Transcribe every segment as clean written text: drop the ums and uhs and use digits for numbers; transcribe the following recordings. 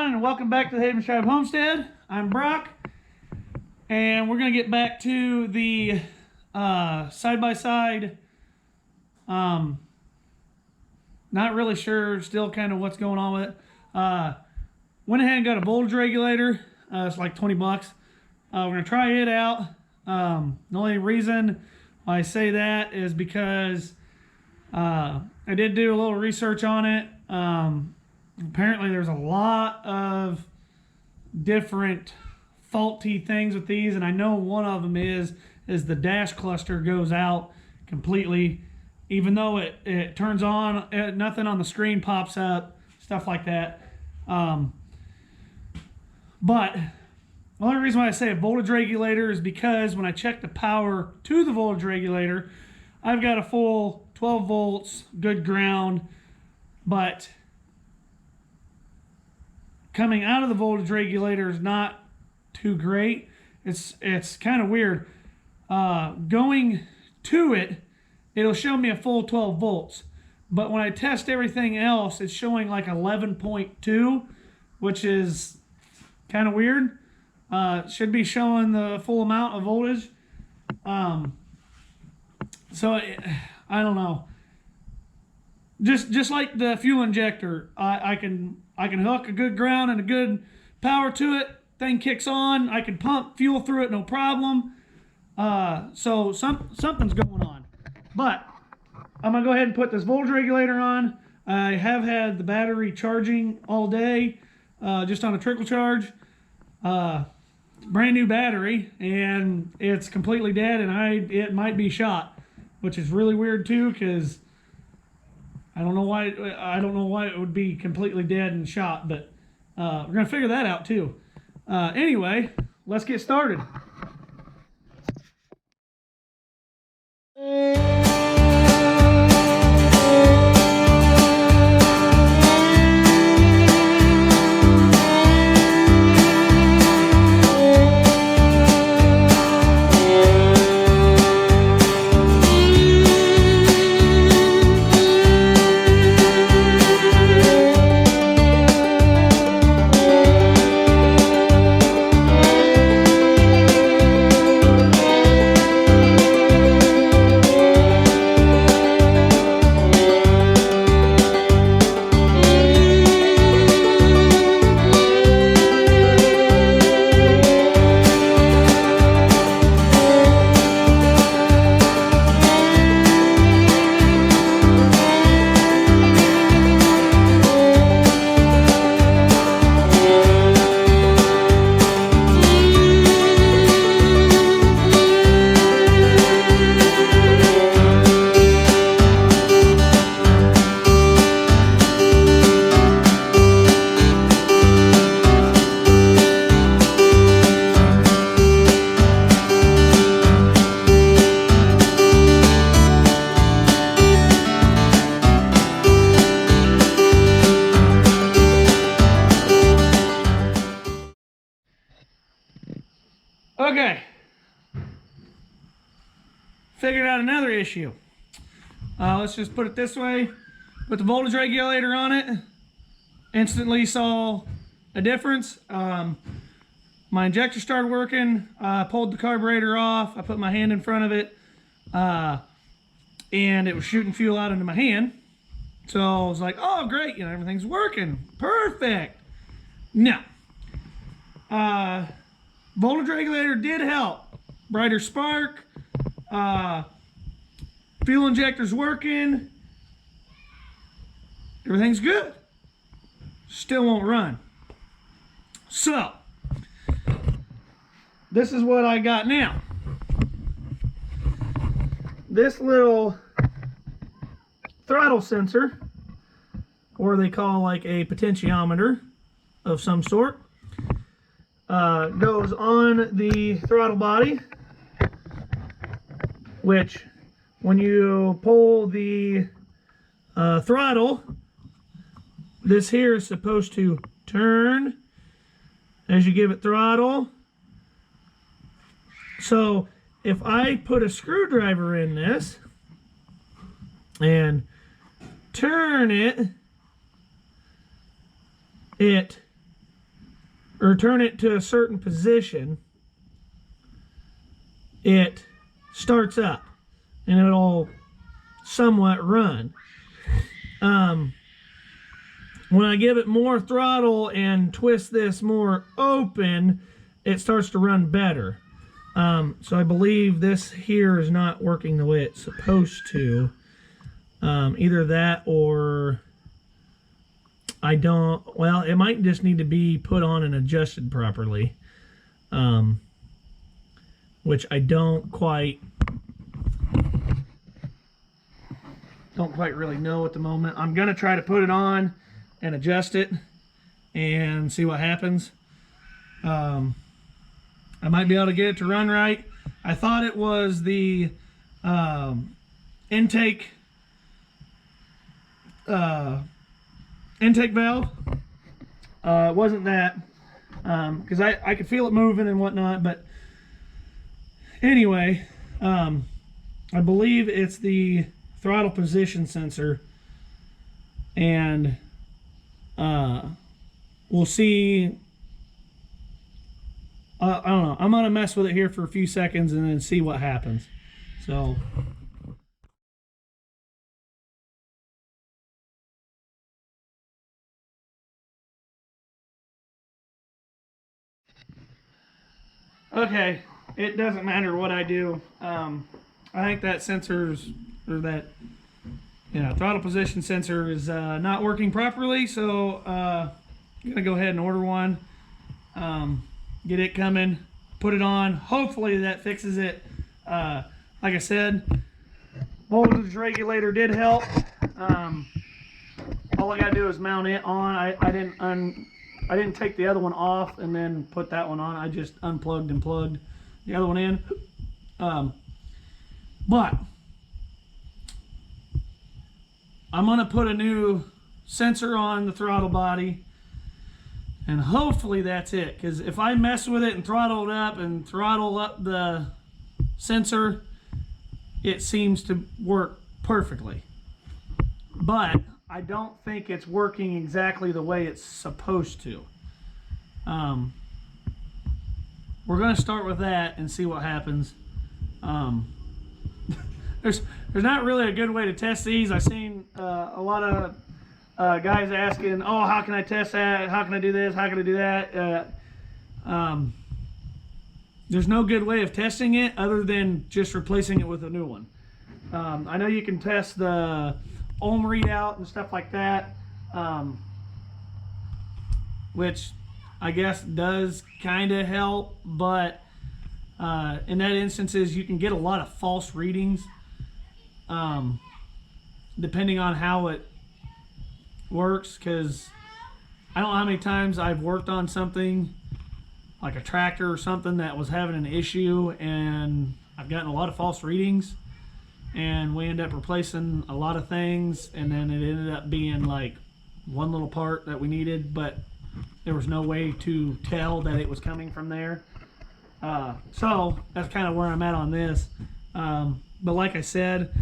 everyone, and welcome back to the Havens Tribe Homestead. I'm Brock, and we're going to get back to the side-by-side. Not really sure still kind of what's going on with it. Went ahead and got a voltage regulator. It's like 20 bucks. We're going to try it out. The only reason why I say that is because I did do a little research on it. Apparently there's a lot of different faulty things with these, and I know one of them is the dash cluster goes out completely. Even though it turns on, nothing on the screen pops up, stuff like that. But the only reason why I say a voltage regulator is because when I check the power to the voltage regulator, I've got a full 12 volts, good ground, but coming out of the voltage regulator is not too great. It's kind of weird. Going to it, it'll show me a full 12 volts. But when I test everything else, it's showing like 11.2, which is kind of weird. Should be showing the full amount of voltage. So I don't know. Just like the fuel injector, I can hook a good ground and a good power to it. Thing kicks on. I can pump fuel through it, no problem. So something's going on. But I'm gonna go ahead and put this voltage regulator on. I have had the battery charging all day, just on a trickle charge. Brand new battery, and it's completely dead, and it might be shot, which is really weird too, because I don't know why it would be completely dead and shot, but we're gonna figure that out too. Anyway, let's get started. Okay, figured out another issue. Let's just put it this way. Put the voltage regulator on it. Instantly saw a difference. My injector started working. I pulled the carburetor off. I put my hand in front of it. And it was shooting fuel out into my hand. So I was like, oh great, everything's working. Perfect. No. Voltage regulator did help. Brighter spark. Fuel injector's working. Everything's good. Still won't run. So, this is what I got now. This little throttle sensor, or they call like a potentiometer of some sort, goes on the throttle body, which when you pull the throttle, this here is supposed to turn as you give it throttle. So if I put a screwdriver in this and turn it, it or turn it to a certain position, it starts up and it'll somewhat run. When I give it more throttle and twist this more open, it starts to run better. So I believe this here is not working the way it's supposed to. Either that or I don't, well, it might just need to be put on and adjusted properly. Which I don't quite really know at the moment. I'm gonna try to put it on and adjust it and see what happens. I might be able to get it to run right. I thought it was the intake valve. It wasn't that, because I could feel it moving and whatnot, but anyway, I believe it's the throttle position sensor, and we'll see. I don't know. I'm gonna mess with it here for a few seconds and then see what happens. So. Okay, it doesn't matter what I do. I think that sensor's, or that, throttle position sensor is not working properly, so I'm gonna go ahead and order one. Get it coming, put it on. Hopefully that fixes it. Like I said, voltage regulator did help. All I gotta do is mount it on. I didn't take the other one off and then put that one on. I just unplugged and plugged the other one in. But I'm gonna put a new sensor on the throttle body, and hopefully that's it. Because if I mess with it and throttle it up and throttle up the sensor, it seems to work perfectly. But I don't think it's working exactly the way it's supposed to. We're going to start with that and see what happens. There's not really a good way to test these. I've seen a lot of guys asking, oh, how can I test that? How can I do this? How can I do that? There's no good way of testing it other than just replacing it with a new one. I know you can test the ohm readout and stuff like that, which I guess does kind of help, but in that instances you can get a lot of false readings depending on how it works, because I don't know how many times I've worked on something like a tractor or something that was having an issue, and I've gotten a lot of false readings, and we end up replacing a lot of things, and then it ended up being like one little part that we needed, but there was no way to tell that it was coming from there. So that's kind of where I'm at on this. But like I said,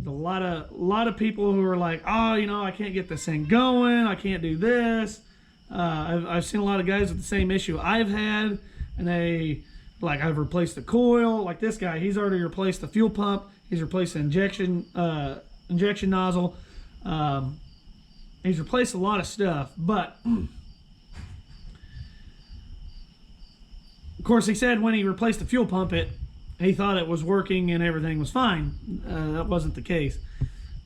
a lot of people who are like, oh, I can't get this thing going, I can't do this. I've seen a lot of guys with the same issue I've had, and I've replaced the coil. Like this guy, he's already replaced the fuel pump, he's replaced the injection nozzle, he's replaced a lot of stuff, but of course he said when he replaced the fuel pump, he thought it was working and everything was fine. That wasn't the case.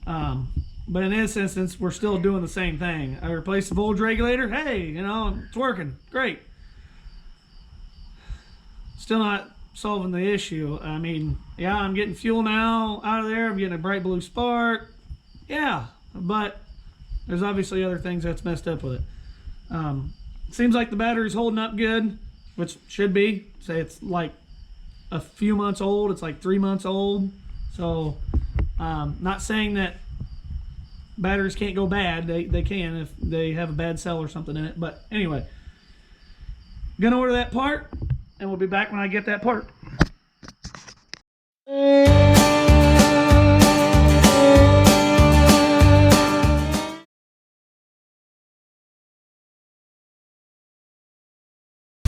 But in this instance, we're still doing the same thing. I replaced the voltage regulator. Hey, it's working. Great. Still not solving the issue. I mean, yeah, I'm getting fuel now out of there. I'm getting a bright blue spark. Yeah, but there's obviously other things that's messed up with it. Seems like the battery's holding up good, which should be. Say it's like a few months old. It's like 3 months old. So, not saying that batteries can't go bad. They can if they have a bad cell or something in it. But anyway, gonna order that part, and we'll be back when I get that part.